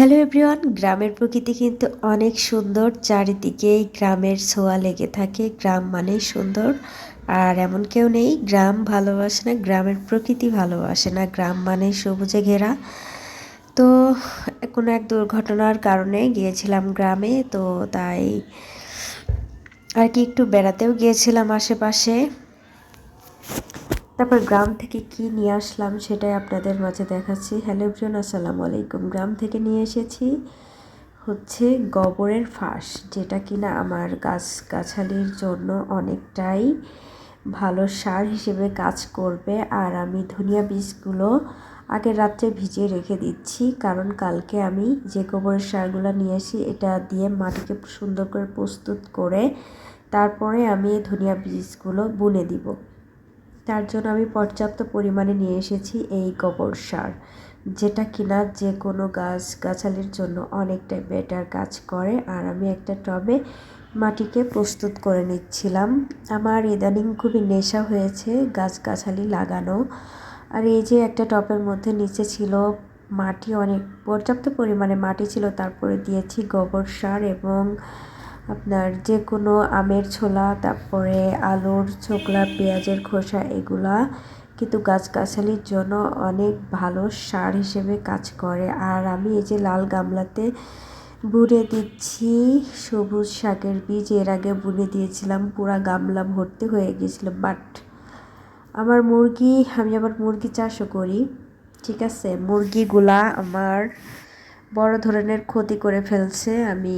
Hello everyone, গ্রামের প্রকৃতি কিন্তু অনেক সুন্দর। চারিদিকেই গ্রামের ছোঁয়া লেগে থাকে। গ্রাম মানেই সুন্দর, আর এমন কেউ নেই গ্রাম ভালোবাসে না, গ্রামের প্রকৃতি ভালোবাসে না। গ্রাম মানেই সবুজে ঘেরা। তো কোনো এক দুর্ঘটনার কারণে গিয়েছিলাম গ্রামে, তো তাই আর কি একটু বেড়াতেও গিয়েছিলাম আশেপাশে। তারপর গ্রাম থেকে কি নিয়ে আসলাম সেটাই আপনাদের মাঝে দেখাচ্ছি। হ্যালো এভরিওয়ান, আসসালামু আলাইকুম। গ্রাম থেকে নিয়ে এসেছি হচ্ছে গোবরের ফাঁস, যেটা কিনা আমার গাছগাছালির জন্য অনেকটাই ভালো সার হিসেবে কাজ করবে। আর আমি ধনিয়া বীজগুলো আগের রাত্রে ভিজিয়ে রেখে দিচ্ছি, কারণ কালকে আমি যে গোবরের সারগুলো নিয়ে আসি এটা দিয়ে মাটিকে সুন্দর করে প্রস্তুত করে তারপরে আমি ধনিয়া বীজগুলো বুনে দিব। তার জন্য আমি পর্যাপ্ত পরিমাণে নিয়ে এসেছি এই গোবর সার, যেটা কিনা যে কোনো গাছগাছালির জন্য অনেকটাই বেটার কাজ করে। আর আমি একটা টবে মাটিকে প্রস্তুত করে নিচ্ছিলাম। আমার ইদানিং খুবই নেশা হয়েছে গাছগাছালি লাগানো। আর এই যে একটা টবের মধ্যে নিচে ছিল মাটি, অনেক পর্যাপ্ত পরিমাণে মাটি ছিল, তারপরে দিয়েছি গোবর সার এবং আপনার যে কোনো আমের ছোলা, তারপরে আলুর ছোকলা, পেঁয়াজের খোসা, এগুলা কিন্তু গাছগাছালির জন্য অনেক ভালো সার হিসেবে কাজ করে। আর আমি এই যে লাল গামলাতে বুনে দিচ্ছি সবুজ শাকের বীজ। এর আগে বুনে দিয়েছিলাম, পুরা গামলা ভর্তি হয়ে গিয়েছিল। বাট আমি আবার মুরগি চাষও করি, ঠিক আছে। মুরগিগুলা আমার বড় ধরনের ক্ষতি করে ফেলছে। আমি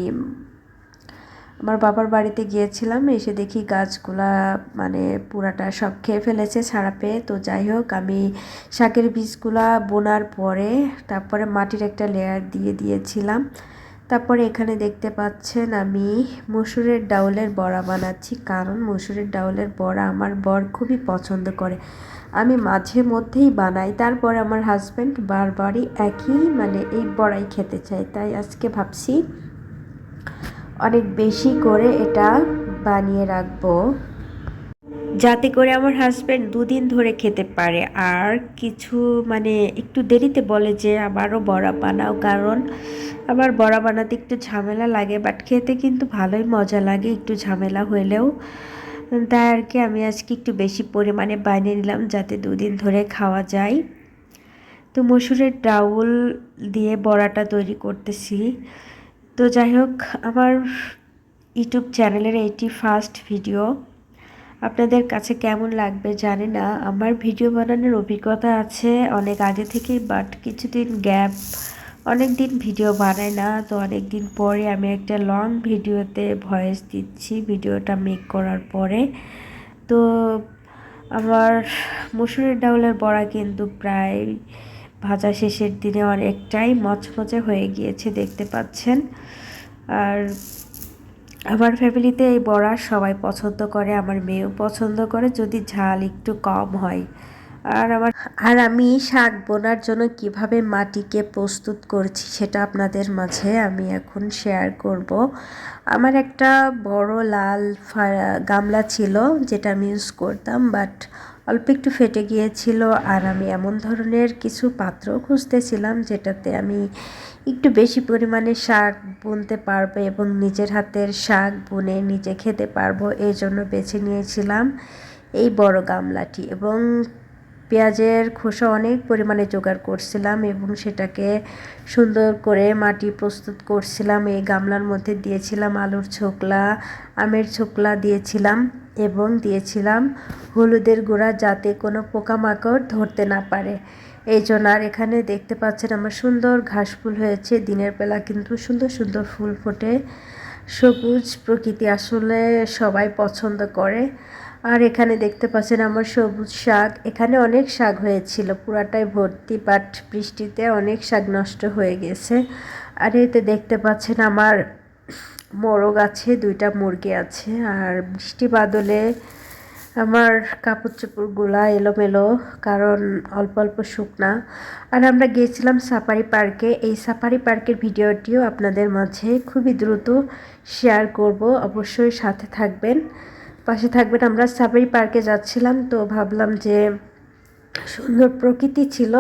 আমার বাবার বাড়িতে গিয়েছিলাম, এসে দেখি গাছগুলা মানে পুরাটা সব খেয়ে ফেলেছে ছাড়া পেয়ে। তো যাই হোক, আমি শাকের বীজগুলা বোনার পরে তারপরে মাটির একটা লেয়ার দিয়ে দিয়েছিলাম। তারপরে এখানে দেখতে পাচ্ছেন আমি মসুরের ডাউলের বড়া বানাচ্ছি, কারণ মসুরের ডাউলের বড়া আমার বর খুবই পছন্দ করে। আমি মাঝে মধ্যেই বানাই, তারপরে আমার হাজব্যান্ড বারবারই একই এই বড়াই খেতে চায়। তাই আজকে ভাবছি অনেক বেশি করে এটা বানিয়ে রাখবো, যাতে করে আমার হাজব্যান্ড দুদিন ধরে খেতে পারে। আর কিছু একটু দেরিতে বলে যে আবারও বড়া বানাও, কারণ আবার বড়া বানাতে একটু ঝামেলা লাগে, বাট খেতে কিন্তু ভালোই মজা লাগে একটু ঝামেলা হলেও। তাই আর কি আমি আজকে একটু বেশি পরিমাণে বানিয়ে নিলাম, যাতে দুদিন ধরে খাওয়া যায়। তো মসুরের ডাউল দিয়ে বড়াটা তৈরি করতেছি। তো যাই হোক, আমার ইউটিউব চ্যানেলের এইটি ফার্স্ট ভিডিও। আপনাদের কাছে কেমন লাগবে জানি না। আমার ভিডিও বানানোর অভিজ্ঞতা আছে অনেক আগে থেকেই, বাট কিছুদিন গ্যাপ, অনেক দিন ভিডিও বানাই না। তো অনেক দিন পরে আমি একটা লং ভিডিওতে ভয়েস দিচ্ছি ভিডিওটা মেক করার পরে। তো আমার মসুরের ডাউলের বড়া কিন্তু প্রায় ভাজা শেষের দিনে অনেকটাই মচমচে হয়ে গিয়েছে, দেখতে পাচ্ছেন। আর আমার ফ্যামিলিতে এই বড়া সবাই পছন্দ করে, আমার মেয়েও পছন্দ করে যদি ঝাল একটু কম হয়। আর আমি শাক বোনার জন্য কিভাবে মাটিকে প্রস্তুত করছি সেটা আপনাদের মাঝে আমি এখন শেয়ার করব। আমার একটা বড় লাল গামলা ছিল যেটা আমি ইউজ করতাম, বাট অল্প একটু ফেটে গিয়েছিল। আর আমি এমন ধরনের কিছু পাত্র খুঁজতেছিলাম যেটাতে আমি একটু বেশি পরিমাণে শাক বুনতে পারবো এবং নিজের হাতের শাক বুনে নিজে খেতে পারবো। এই জন্য বেছে নিয়েছিলাম এই বড় গামলাটি, এবং পেঁয়াজের খোসা অনেক পরিমাণে জোগাড় করছিলাম এবং সেটাকে সুন্দর করে মাটি প্রস্তুত করছিলাম। এই গামলার মধ্যে দিয়েছিলাম আলুর ছোকলা, আমের ছোকলা দিয়েছিলাম এবং দিয়েছিলাম হলুদের গুঁড়া, যাতে কোনো পোকামাকড় ধরতে না পারে এই জন্য। আর এখানে দেখতে পাচ্ছেন আমার সুন্দর ঘাস ফুল হয়েছে। দিনের বেলা কিন্তু সুন্দর সুন্দর ফুল ফোটে। সবুজ প্রকৃতি আসলে সবাই পছন্দ করে। আর এখানে দেখতে পাচ্ছেন আমার সবুজ শাক, এখানে অনেক শাক হয়েছিল পুরাটাই ভর্তি, বাট বৃষ্টিতে অনেক শাক নষ্ট হয়ে গেছে। আর এতে দেখতে পাচ্ছেন আমার মোরগ আছে, 2টা মুরগি আছে। আর বৃষ্টি বাদলে আমার কাপড় চোপড়গুলা এলোমেলো, কারণ অল্প অল্প শুকনা। আর আমরা গিয়েছিলাম সাফারি পার্কে। এই সাফারি পার্কের ভিডিওটিও আপনাদের মাঝে খুবই দ্রুত শেয়ার করব, অবশ্যই সাথে থাকবেন, পাশে থাকবেন। আমরা সাফারি পার্কে যাচ্ছিলাম, তো ভাবলাম যে সুন্দর প্রকৃতি ছিল,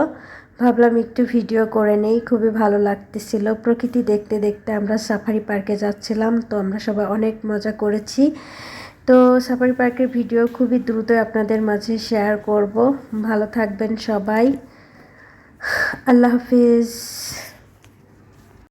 ভাবলাম একটু ভিডিও করে নেই, খুবই ভালো লাগতেছিল। প্রকৃতি দেখতে দেখতে আমরা সাফারি পার্কে যাচ্ছিলাম, তো আমরা সবাই অনেক মজা করেছি। তো সাফারি পার্কের ভিডিও খুবই দ্রুতই আপনাদের মাঝে শেয়ার করব। ভালো থাকবেন সবাই, আল্লাহ হাফিজ।